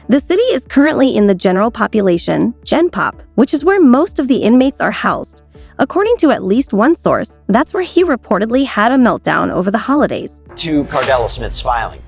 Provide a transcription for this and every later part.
The city is currently in the general population, Gen Pop, which is where most of the inmates are housed. According to at least one source, that's where he reportedly had a meltdown over the holidays. To Cardella Smith's filing.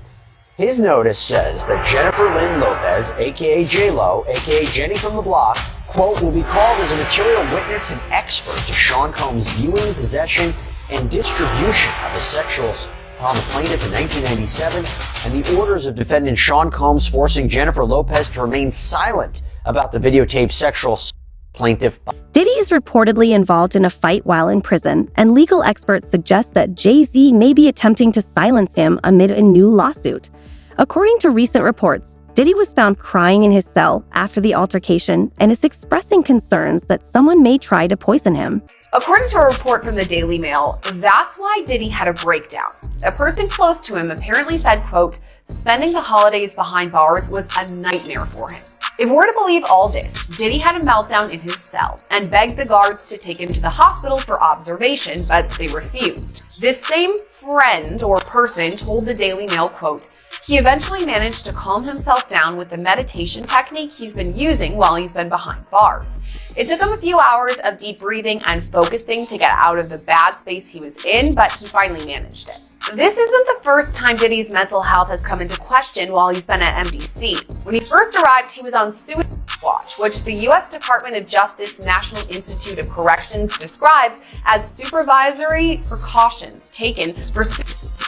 His notice says that Jennifer Lynn Lopez, aka J-Lo, aka Jenny from the Block, quote, will be called as a material witness and expert to Sean Combs' viewing, possession, and distribution of a sexual assault upon the plaintiff in 1997, and the orders of defendant Sean Combs forcing Jennifer Lopez to remain silent about the videotaped sexual assault plaintiff. Diddy is reportedly involved in a fight while in prison, and legal experts suggest that Jay-Z may be attempting to silence him amid a new lawsuit. According to recent reports, Diddy was found crying in his cell after the altercation and is expressing concerns that someone may try to poison him. According to a report from the Daily Mail, that's why Diddy had a breakdown. A person close to him apparently said, quote, spending the holidays behind bars was a nightmare for him. If we're to believe all this, Diddy had a meltdown in his cell and begged the guards to take him to the hospital for observation, but they refused. This same friend or person told the Daily Mail, quote, he eventually managed to calm himself down with the meditation technique he's been using while he's been behind bars. It took him a few hours of deep breathing and focusing to get out of the bad space he was in, but he finally managed it. This isn't the first time Diddy's mental health has come into question while he's been at MDC. When he first arrived, he was on suicide watch, which the U.S. Department of Justice National Institute of Corrections describes as supervisory precautions taken for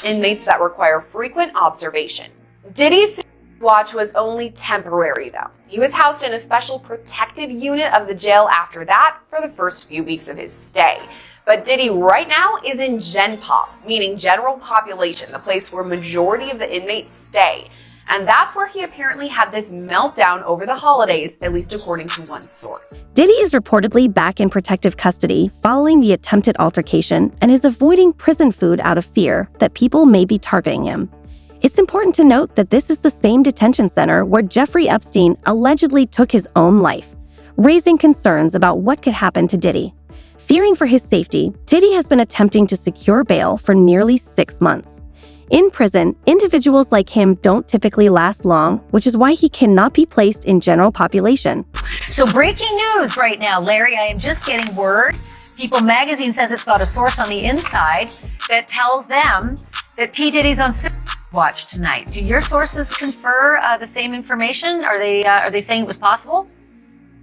inmates that require frequent observation. Diddy's watch was only temporary, though. He was housed in a special protective unit of the jail after that for the first few weeks of his stay. But Diddy right now is in Gen Pop, meaning general population, the place where majority of the inmates stay. And that's where he apparently had this meltdown over the holidays, at least according to one source. Diddy is reportedly back in protective custody following the attempted altercation and is avoiding prison food out of fear that people may be targeting him. It's important to note that this is the same detention center where Jeffrey Epstein allegedly took his own life, raising concerns about what could happen to Diddy. Fearing for his safety, Diddy has been attempting to secure bail for nearly 6 months. In prison, individuals like him don't typically last long, which is why he cannot be placed in general population. So breaking news right now, Larry, I am just getting word. People Magazine says it's got a source on the inside that tells them that P. Diddy's on watch tonight. Do your sources confer the same information? Are they saying it was possible?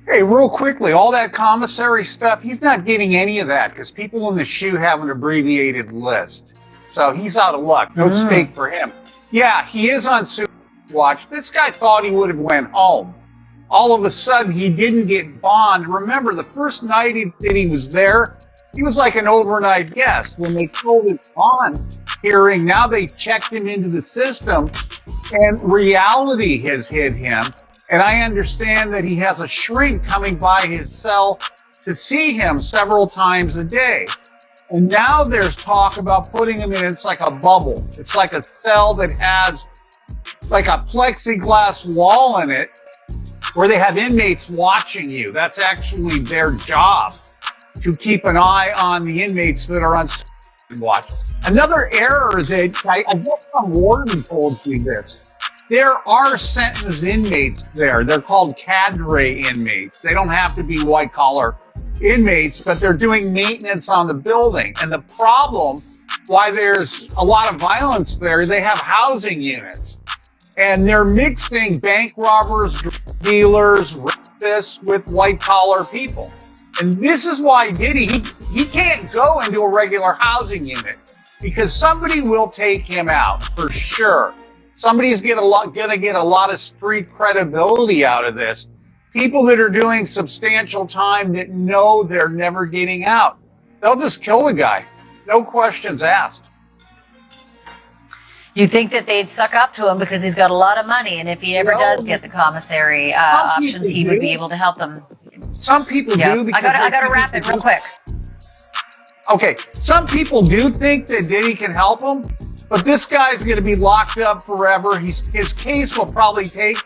Hey, real quickly, all that commissary stuff, he's not getting any of that because people in the SHU have an abbreviated list. So he's out of luck. No stake for him. Yeah, he is on watch. This guy thought he would have went home. All of a sudden, he didn't get bond. Remember, the first night that he was there, he was like an overnight guest. When they told his bond hearing, now they checked him into the system, and reality has hit him. And I understand that he has a shrink coming by his cell to see him several times a day. And now there's talk about putting him in, it's like a bubble. It's like a cell that has like a plexiglass wall in it where they have inmates watching you. That's actually their job, to keep an eye on the inmates that are on watch. Another error that I guess some warden told me this. There are sentenced inmates there. They're called cadre inmates. They don't have to be white collar inmates, but they're doing maintenance on the building. And the problem why there's a lot of violence there, they have housing units. And they're mixing bank robbers, drug dealers, rapists with white collar people. And this is why Diddy, he can't go into a regular housing unit because somebody will take him out for sure. Somebody's gonna get a lot of street credibility out of this. People that are doing substantial time that know they're never getting out. They'll just kill the guy. No questions asked. You think that they'd suck up to him because he's got a lot of money, and if he ever does get the commissary options, he would be able to help them. Some people do. Because I gotta wrap it real quick. Okay, some people do think that Diddy can help them, but this guy's going to be locked up forever. His case will probably take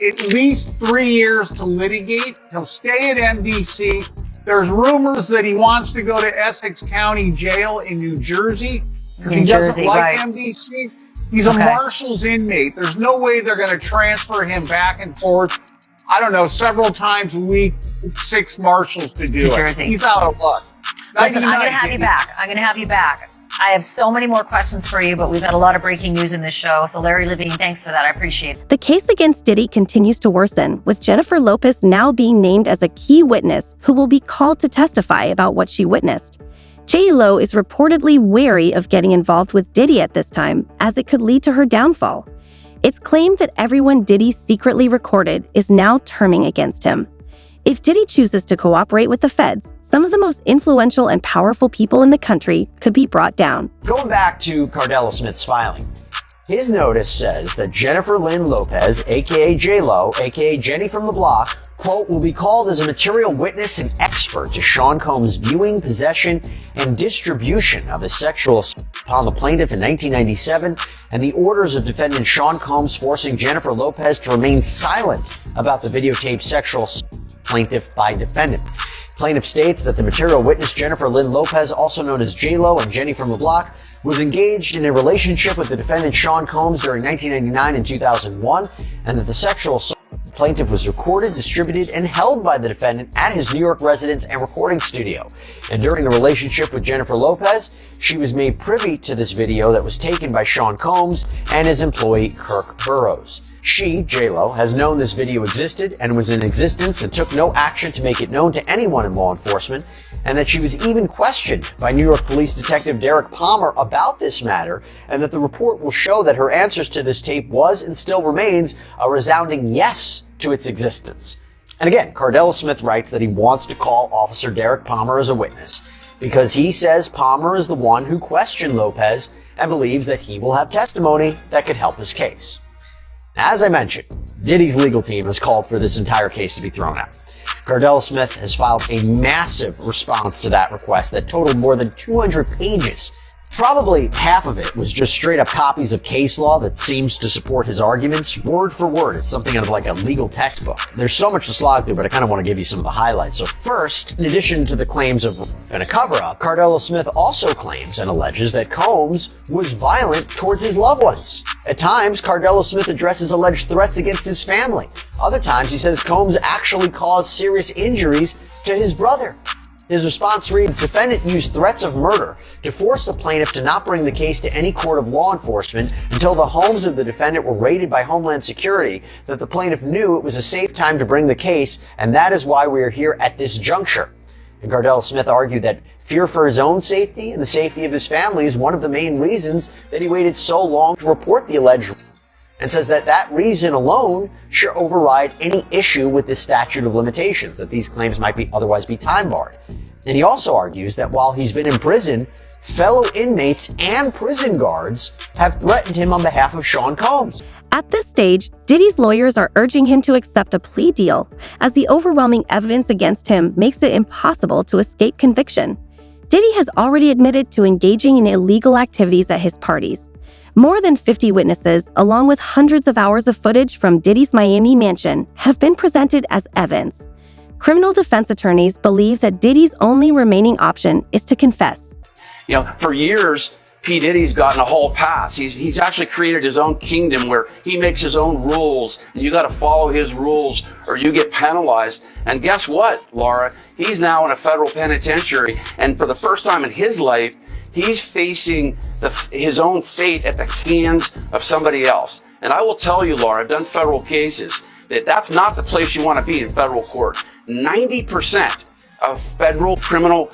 at least 3 years to litigate. He'll stay at MDC. There's rumors that he wants to go to Essex County Jail in New Jersey, Because In he doesn't Jersey, like right. MDC. He's a Marshals inmate. There's no way they're going to transfer him back and forth, I don't know, several times a week, 6 Marshals to do it. Jersey. He's out of luck. Listen, I'm going to have you back. I'm going to have you back. I have so many more questions for you, but we've had a lot of breaking news in this show. So Larry Levine, thanks for that. I appreciate it. The case against Diddy continues to worsen, with Jennifer Lopez now being named as a key witness who will be called to testify about what she witnessed. J-Lo is reportedly wary of getting involved with Diddy at this time, as it could lead to her downfall. It's claimed that everyone Diddy secretly recorded is now turning against him. If Diddy chooses to cooperate with the feds, some of the most influential and powerful people in the country could be brought down. Going back to Cardella Smith's filing, his notice says that Jennifer Lynn Lopez, aka J-Lo, aka Jenny from the Block, quote, will be called as a material witness and expert to Sean Combs' viewing, possession, and distribution of his sexual assault upon the plaintiff in 1997, and the orders of defendant Sean Combs forcing Jennifer Lopez to remain silent about the videotaped sexual assault plaintiff by defendant. Plaintiff states that the material witness Jennifer Lynn Lopez, also known as J-Lo and Jenny from the Block, was engaged in a relationship with the defendant Sean Combs during 1999 and 2001, and that the sexual assault of the plaintiff was recorded, distributed, and held by the defendant at his New York residence and recording studio. And during the relationship with Jennifer Lopez, she was made privy to this video that was taken by Sean Combs and his employee Kirk Burrows. She, J-Lo, has known this video existed and was in existence and took no action to make it known to anyone in law enforcement, and that she was even questioned by New York Police Detective Derek Palmer about this matter, and that the report will show that her answers to this tape was and still remains a resounding yes to its existence. And again, Cardella Smith writes that he wants to call Officer Derek Palmer as a witness because he says Palmer is the one who questioned Lopez and believes that he will have testimony that could help his case. As I mentioned, Diddy's legal team has called for this entire case to be thrown out. Cardella Smith has filed a massive response to that request that totaled more than 200 pages. Probably half of it was just straight up copies of case law that seems to support his arguments, word for word. It's something out of like a legal textbook. There's so much to slog through, but I kind of want to give you some of the highlights. So first, in addition to the claims of a cover-up, Cardella Smith also claims and alleges that Combs was violent towards his loved ones. At times, Cardella Smith addresses alleged threats against his family. Other times, he says Combs actually caused serious injuries to his brother. His response reads, defendant used threats of murder to force the plaintiff to not bring the case to any court of law enforcement until the homes of the defendant were raided by Homeland Security, that the plaintiff knew it was a safe time to bring the case, and that is why we are here at this juncture. And Cardella Smith argued that fear for his own safety and the safety of his family is one of the main reasons that he waited so long to report the alleged, and says that that reason alone should override any issue with the statute of limitations, that these claims might otherwise be time barred. And he also argues that while he's been in prison, fellow inmates and prison guards have threatened him on behalf of Sean Combs. At this stage, Diddy's lawyers are urging him to accept a plea deal, as the overwhelming evidence against him makes it impossible to escape conviction. Diddy has already admitted to engaging in illegal activities at his parties. More than 50 witnesses, along with hundreds of hours of footage from Diddy's Miami mansion, have been presented as evidence. Criminal defense attorneys believe that Diddy's only remaining option is to confess. You know, for years, P. Diddy's gotten a whole pass. He's actually created his own kingdom where he makes his own rules, and you got to follow his rules or you get penalized. And guess what, Laura? He's now in a federal penitentiary, and for the first time in his life, he's facing his own fate at the hands of somebody else. And I will tell you, Laura, I've done federal cases, that's not the place you want to be in federal court. 90% of federal criminal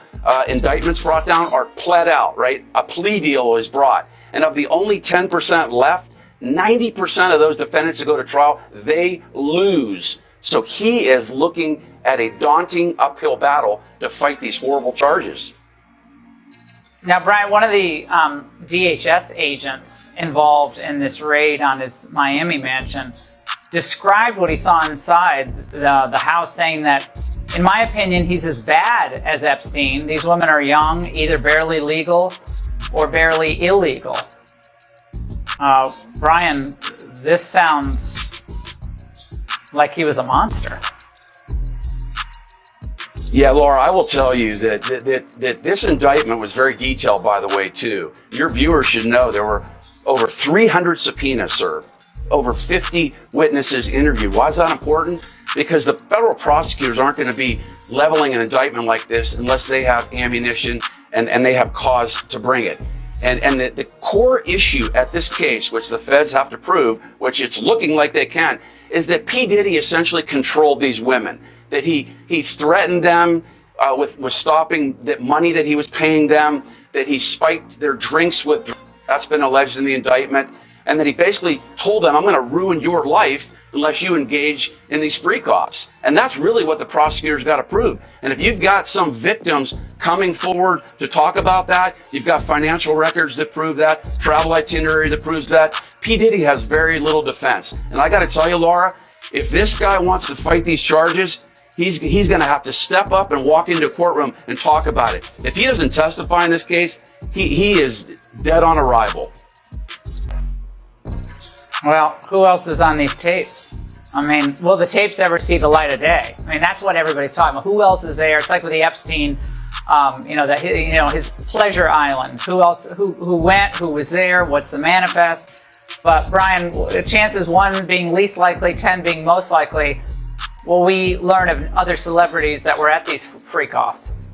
indictments brought down are pled out, right? A plea deal is brought. And of the only 10% left, 90% of those defendants that go to trial, they lose. So he is looking at a daunting uphill battle to fight these horrible charges. Now, Brian, one of the DHS agents involved in this raid on his Miami mansion described what he saw inside the house, saying that, in my opinion, he's as bad as Epstein. These women are young, either barely legal or barely illegal. Brian, this sounds like he was a monster. Yeah, Laura, I will tell you that this indictment was very detailed, by the way, too. Your viewers should know there were over 300 subpoenas served, over 50 witnesses interviewed. Why is that important? Because the federal prosecutors aren't going to be leveling an indictment like this unless they have ammunition and they have cause to bring it. And the core issue at this case, which the feds have to prove, which it's looking like they can, is that P. Diddy essentially controlled these women. That he threatened them with stopping the money that he was paying them, that he spiked their drinks with drugs. That's been alleged in the indictment, and that he basically told them, I'm going to ruin your life unless you engage in these freak-offs. And that's really what the prosecutors got to prove. And if you've got some victims coming forward to talk about that, you've got financial records that prove that, travel itinerary that proves that, P. Diddy has very little defense. And I got to tell you, Laura, if this guy wants to fight these charges, he's going to have to step up and walk into a courtroom and talk about it. If he doesn't testify in this case, he is dead on arrival. Well, who else is on these tapes? I mean, will the tapes ever see the light of day? I mean, that's what everybody's talking about. Who else is there? It's like with the Epstein, his pleasure island. Who else? Who went? Who was there? What's the manifest? But Brian, chances 1 being least likely, 10 being most likely. Will we learn of other celebrities that were at these freak-offs?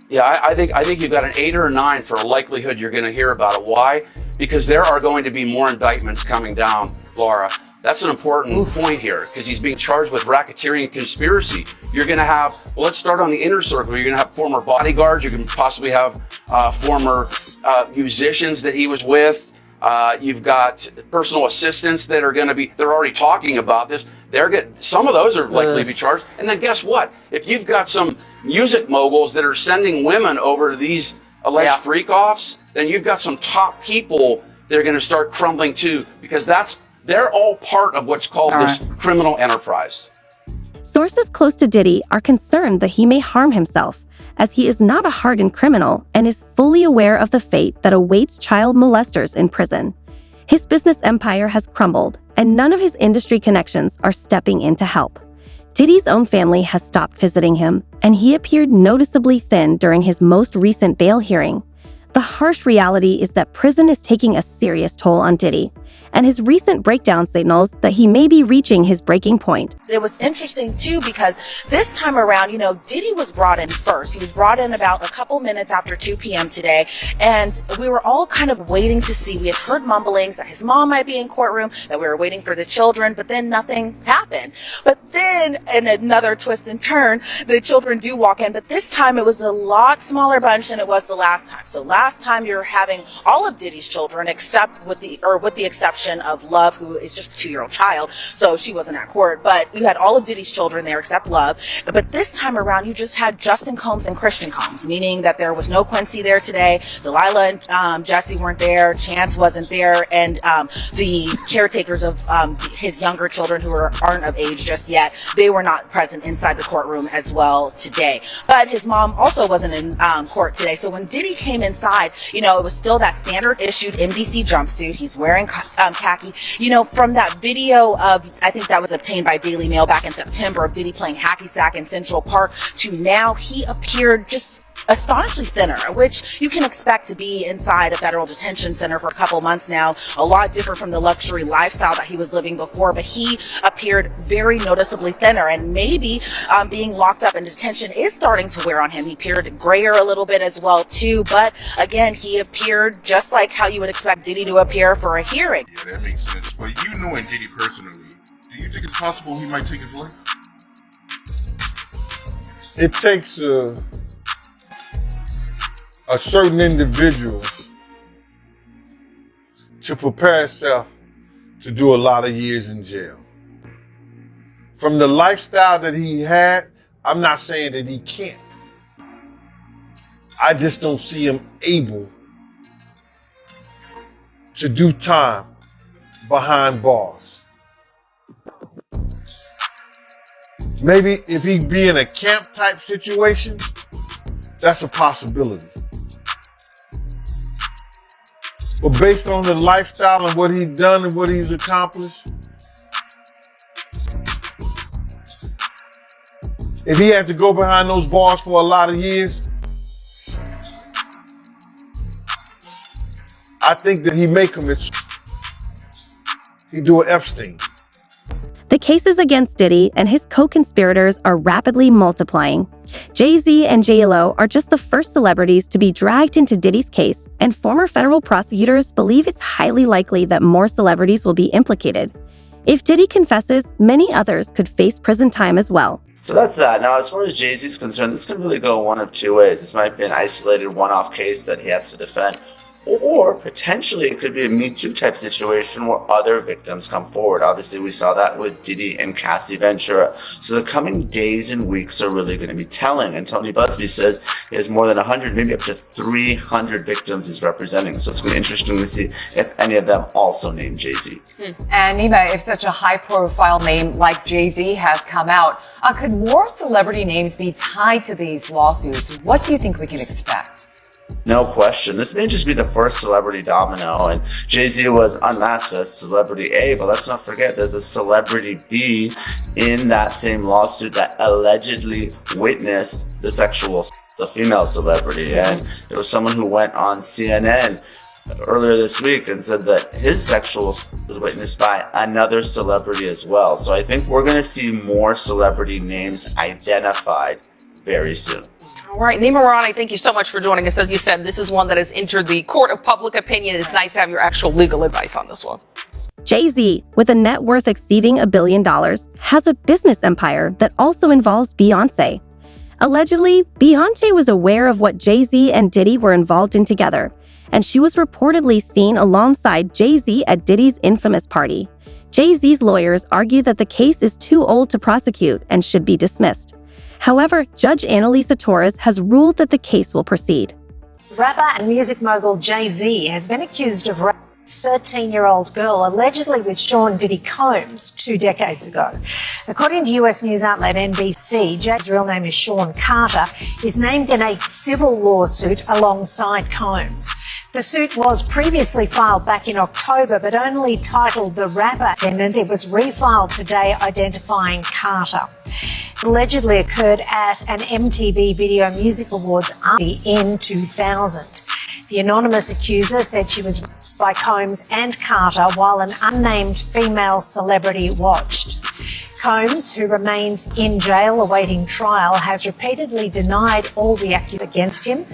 Yeah, I think you've got an 8 or a 9 for a likelihood you're going to hear about it. Why? Because there are going to be more indictments coming down, Laura. That's an important point here, because he's being charged with racketeering and conspiracy. You're going to have, well, let's start on the inner circle. You're going to have former bodyguards. You can possibly have former musicians that he was with. You've got personal assistants that are going to be, they're already talking about this. Some of those are likely to be charged. And then guess what? If you've got some music moguls that are sending women over to these alleged freak-offs, then you've got some top people that are going to start crumbling too, because they're all part of what's called this criminal enterprise. Sources close to Diddy are concerned that he may harm himself, as he is not a hardened criminal and is fully aware of the fate that awaits child molesters in prison. His business empire has crumbled, and none of his industry connections are stepping in to help. Diddy's own family has stopped visiting him, and he appeared noticeably thin during his most recent bail hearing. The harsh reality is that prison is taking a serious toll on Diddy, and his recent breakdown signals that he may be reaching his breaking point. It was interesting too, because this time around, Diddy was brought in first. He was brought in about a couple minutes after 2 p.m. today, and we were all kind of waiting to see. We had heard mumblings that his mom might be in courtroom, that we were waiting for the children, but then nothing happened. But then, in another twist and turn, the children do walk in, but this time it was a lot smaller bunch than it was the last time. So last time you're having all of Diddy's children, except with the exception of Love, who is just a 2-year-old child, so she wasn't at court. But you had all of Diddy's children there except Love. But this time around, you just had Justin Combs and Christian Combs, meaning that there was no Quincy there today. Delilah and Jesse weren't there. Chance wasn't there, and the caretakers of his younger children, who aren't of age just yet, they were not present inside the courtroom as well today. But his mom also wasn't in court today. So when Diddy came inside, it was still that standard issued MDC jumpsuit. He's wearing khaki. From that video of, I think that was obtained by Daily Mail back in September, of Diddy playing hacky sack in Central Park, to now he appeared just astonishingly thinner, which you can expect to be inside a federal detention center for a couple months now. A lot different from the luxury lifestyle that he was living before, but he appeared very noticeably thinner, and maybe being locked up in detention is starting to wear on him. He appeared grayer a little bit as well too, but again, he appeared just like how you would expect Diddy to appear for a hearing. Yeah, that makes sense. But knowing Diddy personally, do you think it's possible he might take his life? It takes a certain individual to prepare himself to do a lot of years in jail. From the lifestyle that he had, I'm not saying that he can't. I just don't see him able to do time behind bars. Maybe if he be in a camp type situation, that's a possibility. But based on the lifestyle and what he's done and what he's accomplished, if he had to go behind those bars for a lot of years, I think that he may commit. He do an Epstein. The cases against Diddy and his co-conspirators are rapidly multiplying. Jay-Z and J.Lo are just the first celebrities to be dragged into Diddy's case, and former federal prosecutors believe it's highly likely that more celebrities will be implicated. If Diddy confesses, many others could face prison time as well. So that's that. Now, as far as Jay-Z is concerned, this could really go one of two ways. This might be an isolated one-off case that he has to defend. Or potentially it could be a Me Too type situation where other victims come forward. Obviously, we saw that with Diddy and Cassie Ventura. So the coming days and weeks are really going to be telling. And Tony Busby says he has more than 100, maybe up to 300 victims he's representing. So it's going to be interesting to see if any of them also name Jay-Z. And Nima, if such a high-profile name like Jay-Z has come out, could more celebrity names be tied to these lawsuits? What do you think we can expect? No question. This may just be the first celebrity domino, and Jay-Z was unmasked as celebrity A, but let's not forget there's a celebrity B in that same lawsuit that allegedly witnessed the female celebrity. And there was someone who went on CNN earlier this week and said that his sexual was witnessed by another celebrity as well. So I think we're going to see more celebrity names identified very soon. All right, Nima Rani, thank you so much for joining us. As you said, this is one that has entered the court of public opinion. It's nice to have your actual legal advice on this one. Jay-Z, with a net worth exceeding $1 billion, has a business empire that also involves Beyoncé. Allegedly, Beyoncé was aware of what Jay-Z and Diddy were involved in together, and she was reportedly seen alongside Jay-Z at Diddy's infamous party. Jay-Z's lawyers argue that the case is too old to prosecute and should be dismissed. However, Judge Annalisa Torres has ruled that the case will proceed. Rapper and music mogul Jay-Z has been accused of raping a 13-year-old girl, allegedly with Sean Diddy Combs 2 decades ago. According to US news outlet NBC, Jay's real name is Sean Carter, is named in a civil lawsuit alongside Combs. The suit was previously filed back in October, but only titled the rapper defendant. It was refiled today, identifying Carter. It allegedly occurred at an MTV Video Music Awards in 2000. The anonymous accuser said she was raped by Combs and Carter while an unnamed female celebrity watched. Combs, who remains in jail awaiting trial, has repeatedly denied all the accusations against him.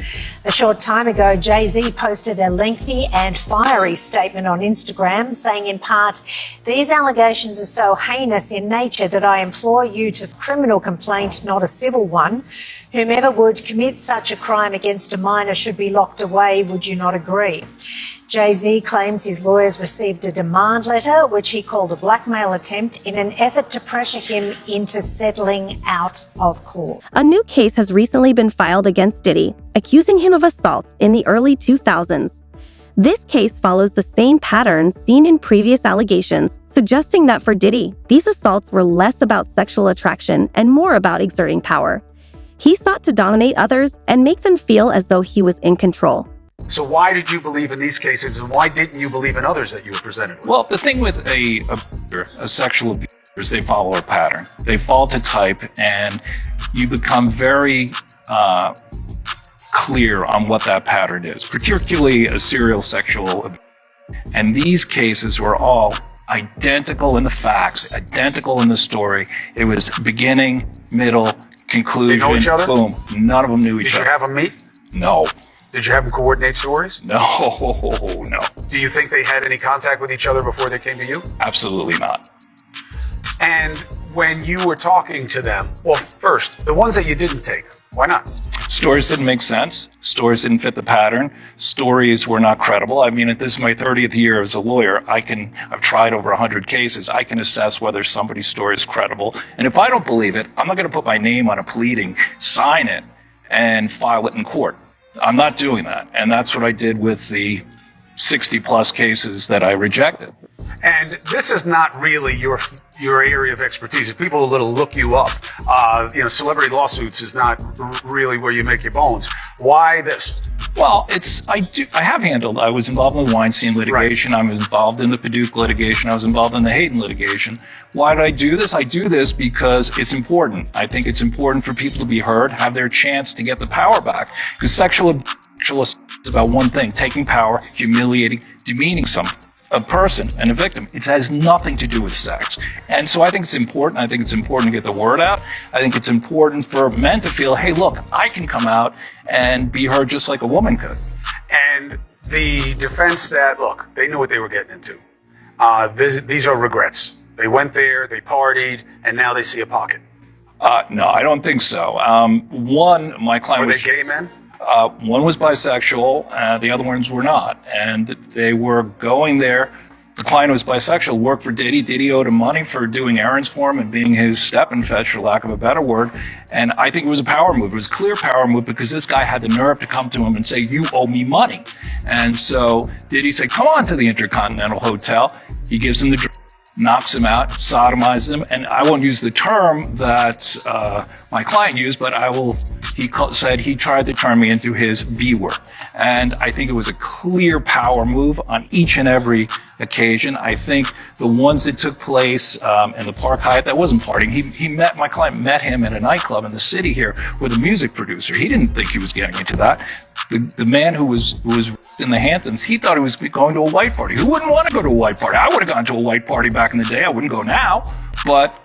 A short time ago, Jay-Z posted a lengthy and fiery statement on Instagram saying in part, "These allegations are so heinous in nature that I implore you to criminal complaint, not a civil one. Whomever would commit such a crime against a minor should be locked away. Would you not agree?" Jay-Z claims his lawyers received a demand letter, which he called a blackmail attempt, in an effort to pressure him into settling out of court. A new case has recently been filed against Diddy, accusing him of assaults in the early 2000s. This case follows the same pattern seen in previous allegations, suggesting that for Diddy, these assaults were less about sexual attraction and more about exerting power. He sought to dominate others and make them feel as though he was in control. So why did you believe in these cases, and why didn't you believe in others that you were presented with? Well, the thing with a sexual abuser is they follow a pattern. They fall to type, and you become very clear on what that pattern is, particularly a serial sexual abuse. And these cases were all identical in the facts, identical in the story. It was beginning, middle, conclusion, They know each other? boom. None of them knew each Did other. you have them meet? No. Did you have them coordinate stories? No, no. Do you think they had any contact with each other before they came to you? Absolutely not. And when you were talking to them, well, first, the ones that you didn't take, why not? Stories didn't make sense. Stories didn't fit the pattern. Stories were not credible. I mean, this is my 30th year as a lawyer. I've tried over 100 cases. I can assess whether somebody's story is credible. And if I don't believe it, I'm not going to put my name on a pleading, sign it, and file it in court. I'm not doing that. And that's what I did with the 60 plus cases that I rejected. And this is not really your area of expertise. If people will look you up, celebrity lawsuits is not really where you make your bones. Why this? Well, I have handled, I was involved in the Weinstein litigation, I was involved in the Paducah litigation, I was involved in the Hayden litigation. Why did I do this? I do this because it's important. I think it's important for people to be heard, have their chance to get the power back. Because sexual assault is about one thing, taking power, humiliating, demeaning a person and a victim. It has nothing to do with sex. And so I think it's important. I think it's important to get the word out. I think it's important for men to feel, hey, look, I can come out and be heard just like a woman could. And the defense that, look, they knew what they were getting into. These are regrets. They went there, they partied, and now they see a pocket. No, I don't think so. One, my client Were they gay men? One was bisexual, the other ones were not. And they were going there. The client was bisexual, worked for Diddy. Diddy owed him money for doing errands for him and being his step and fetch, for lack of a better word. And I think it was a power move. It was a clear power move because this guy had the nerve to come to him and say, you owe me money. And so Diddy said, come on to the Intercontinental Hotel. He gives him the drink, knocks him out, sodomizes him. And I won't use the term that my client used, but he said he tried to turn me into his B-word. And I think it was a clear power move on each and every occasion. I think the ones that took place in the Park Hyatt, that wasn't partying. My client met him in a nightclub in the city here with a music producer. He didn't think he was getting into that. The man who was in the Hamptons, he thought he was going to a white party. Who wouldn't want to go to a white party? I would have gone to a white party back in the day. I wouldn't go now. But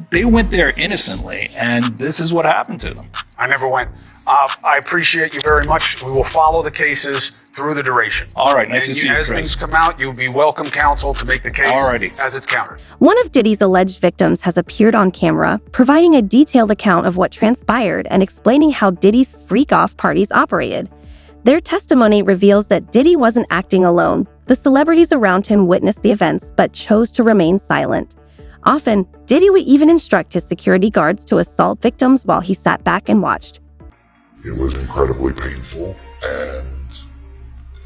they went there innocently, and this is what happened to them. I never went. I appreciate you very much. We will follow the cases through the duration. All right, nice to see you, as Chris. things come out, you'll be welcome counsel to make the case as it's countered. One of Diddy's alleged victims has appeared on camera, providing a detailed account of what transpired and explaining how Diddy's freak-off parties operated. Their testimony reveals that Diddy wasn't acting alone. The celebrities around him witnessed the events, but chose to remain silent. Often, Diddy would even instruct his security guards to assault victims while he sat back and watched. It was incredibly painful, and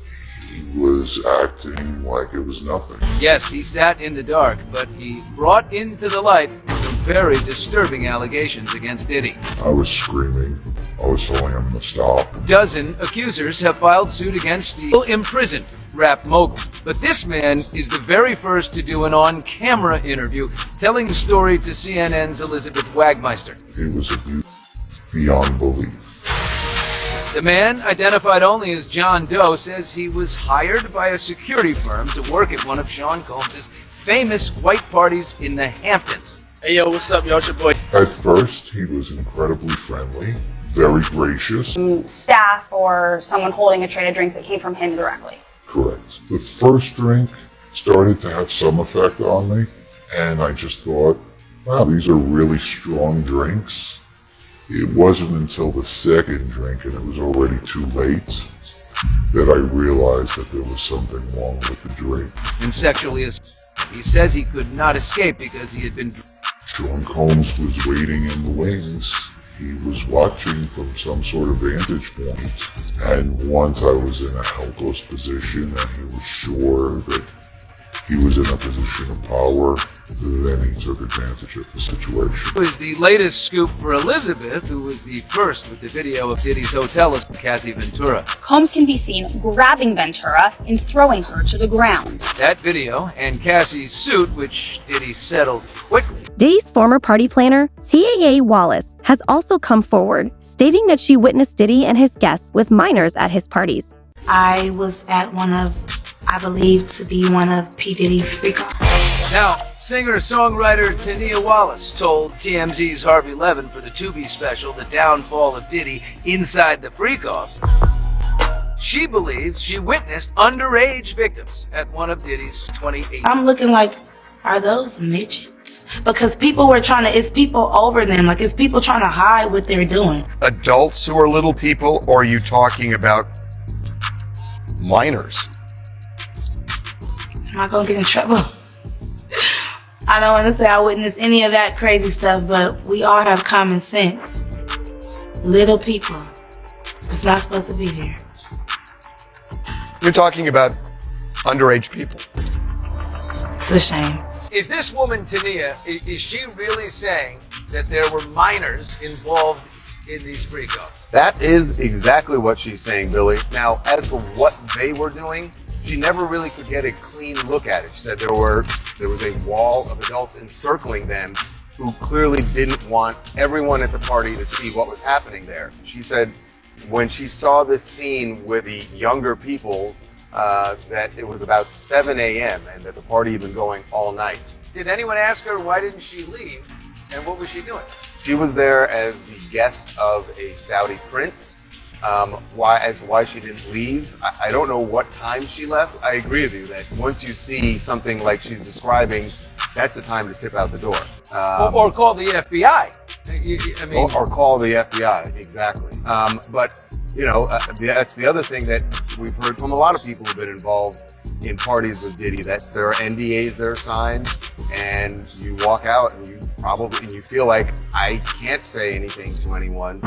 he was acting like it was nothing. Yes, he sat in the dark, but he brought into the light some very disturbing allegations against Diddy. I was screaming. I was telling him to stop. Dozen accusers have filed suit against the imprisoned rap mogul. But this man is the very first to do an on-camera interview telling the story to CNN's Elizabeth Wagmeister. It was abuse beyond belief. The man, identified only as John Doe, says he was hired by a security firm to work at one of Sean Combs' famous white parties in the Hamptons. Hey, yo, what's up, y'all? It's your boy. At first, he was incredibly friendly, very gracious. Staff or someone holding a tray of drinks that came from him directly. Correct. The first drink started to have some effect on me, and I just thought, wow, these are really strong drinks. It wasn't until the second drink, and it was already too late, that I realized that there was something wrong with the drink. And sexually assaulted. He says he could not escape because he had been... Sean Combs was waiting in the wings. He was watching from some sort of vantage point. And once I was in a helpless position and he was sure that he was in a position of power, then he took advantage of the situation. It was the latest scoop for Elizabeth, who was the first with the video of Diddy's hotel of Cassie Ventura. Combs can be seen grabbing Ventura and throwing her to the ground. That video and Cassie's suit, which Diddy settled quickly. Diddy's former party planner, TAA Wallace, has also come forward, stating that she witnessed Diddy and his guests with minors at his parties. I was at I believe to be one of P. Diddy's freak-offs. Now, singer-songwriter Tania Wallace told TMZ's Harvey Levin for the Tubi special, The Downfall of Diddy Inside the Freak-Offs. She believes she witnessed underage victims at one of Diddy's 2018. I'm looking like, are those midgets? Because it's people over them, like it's people trying to hide what they're doing. Adults who are little people, or are you talking about minors? Am I gonna get in trouble? I don't want to say I witnessed any of that crazy stuff, but we all have common sense. Little people. It's not supposed to be there. You're talking about underage people. It's a shame. Is this woman, Tania, is she really saying that there were minors involved in these freak-offs. That is exactly what she's saying, Billy. Now, as for what they were doing, she never really could get a clean look at it. She said there was a wall of adults encircling them who clearly didn't want everyone at the party to see what was happening there. She said when she saw this scene with the younger people, that it was about 7 a.m. and that the party had been going all night. Did anyone ask her why didn't she leave, and what was she doing? She was there as the guest of a Saudi prince. Why she didn't leave, I don't know what time she left. I agree with you that once you see something like she's describing, that's the time to tip out the door. Or call the FBI. Or call the FBI, exactly. But, that's the other thing that we've heard from a lot of people who've been involved in parties with Diddy, that there are NDAs that are signed, and you walk out and you feel like, I can't say anything to anyone.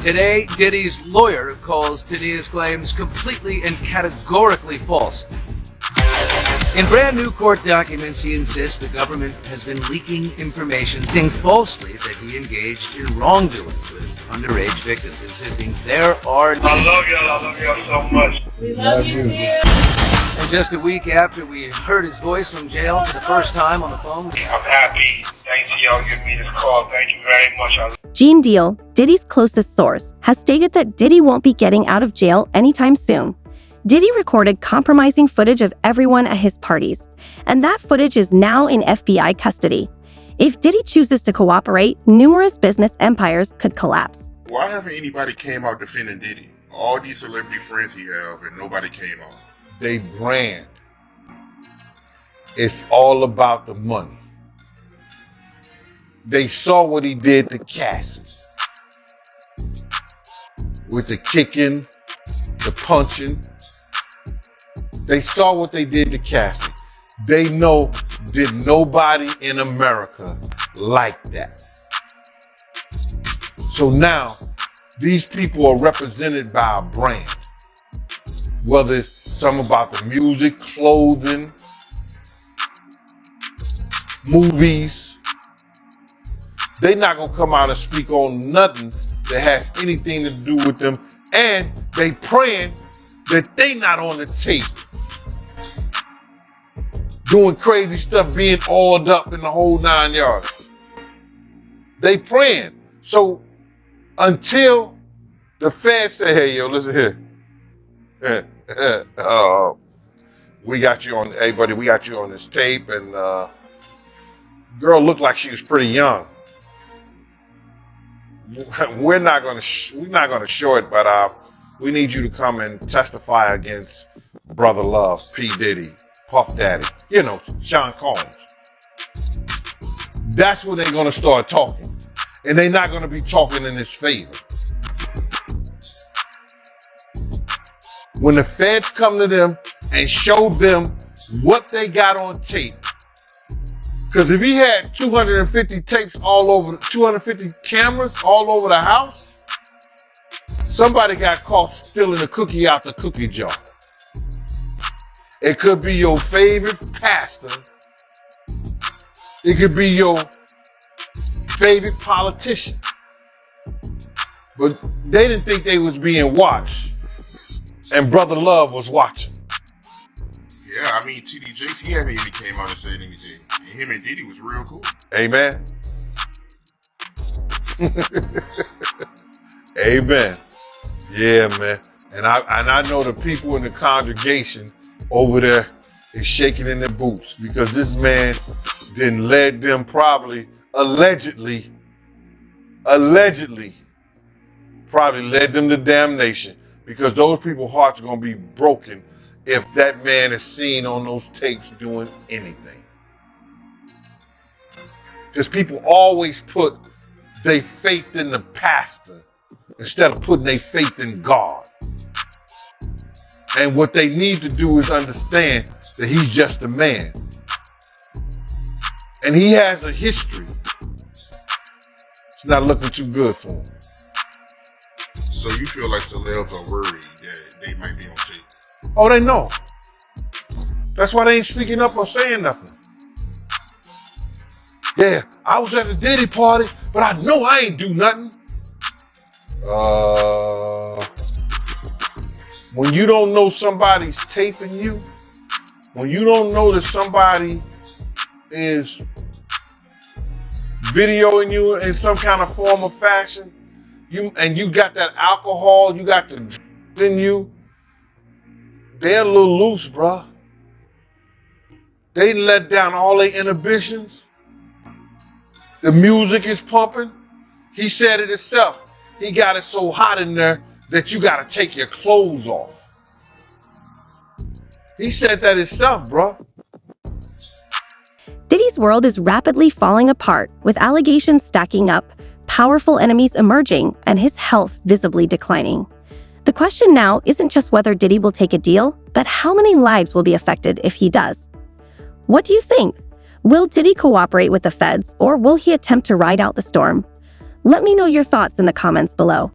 Today, Diddy's lawyer calls Tania's claims completely and categorically false. In brand new court documents, he insists the government has been leaking information, saying falsely that he engaged in wrongdoing with underage victims, insisting there are... I love y'all so much. We love you too. And just a week after we heard his voice from jail for the first time on the phone... I'm happy. Thank you, y'all giving me this call. Thank you very much. Gene Deal, Diddy's closest source, has stated that Diddy won't be getting out of jail anytime soon. Diddy recorded compromising footage of everyone at his parties, and that footage is now in FBI custody. If Diddy chooses to cooperate, numerous business empires could collapse. Why haven't anybody came out defending Diddy? All these celebrity friends he have, and nobody came out. They brand. It's all about the money. They saw what he did to Cassie. With the kicking, the punching. They saw what they did to Cassie. They know did nobody in America like that. So now, these people are represented by a brand. Whether it's some about the music, clothing, movies. They're not gonna come out and speak on nothing that has anything to do with them. And they praying that they not on the tape doing crazy stuff, being oiled up in the whole 9 yards. They praying. So until the feds say, hey, yo, listen here. We got you on, hey buddy, we got you on this tape, and girl looked like she was pretty young. We're not gonna show it, but we need you to come and testify against Brother Love, P. Diddy, Puff Daddy, Sean Combs. That's when they're gonna start talking. And they're not gonna be talking in his favor. When the feds come to them and show them what they got on tape, because if he had 250 tapes 250 cameras all over the house, somebody got caught stealing a cookie out the cookie jar. It could be your favorite pastor. It could be your favorite politician. But they didn't think they was being watched. And Brother Love was watching. Yeah, I mean, TDJ, he haven't even came out and said anything. And him and Diddy was real cool. Amen. Amen. Yeah, man. And I know the people in the congregation over there is shaking in their boots because this man then led them allegedly probably led them to damnation, because those people's hearts are going to be broken if that man is seen on those tapes doing anything. Because people always put their faith in the pastor instead of putting their faith in God. And what they need to do is understand that he's just a man. And he has a history. It's not looking too good for him. So you feel like celebs are worried that they might be on tape? Oh, they know. That's why they ain't speaking up or saying nothing. Yeah, I was at the Diddy party, but I know I ain't do nothing. When you don't know somebody's taping you, when you don't know that somebody is videoing you in some kind of form or fashion, you got that alcohol, you got the drugs in you, they're a little loose, bruh. They let down all their inhibitions. The music is pumping. He said it himself. He got it so hot in there that you got to take your clothes off. He said that himself, bro. Diddy's world is rapidly falling apart, with allegations stacking up, powerful enemies emerging, and his health visibly declining. The question now isn't just whether Diddy will take a deal, but how many lives will be affected if he does. What do you think? Will Diddy cooperate with the feds, or will he attempt to ride out the storm? Let me know your thoughts in the comments below.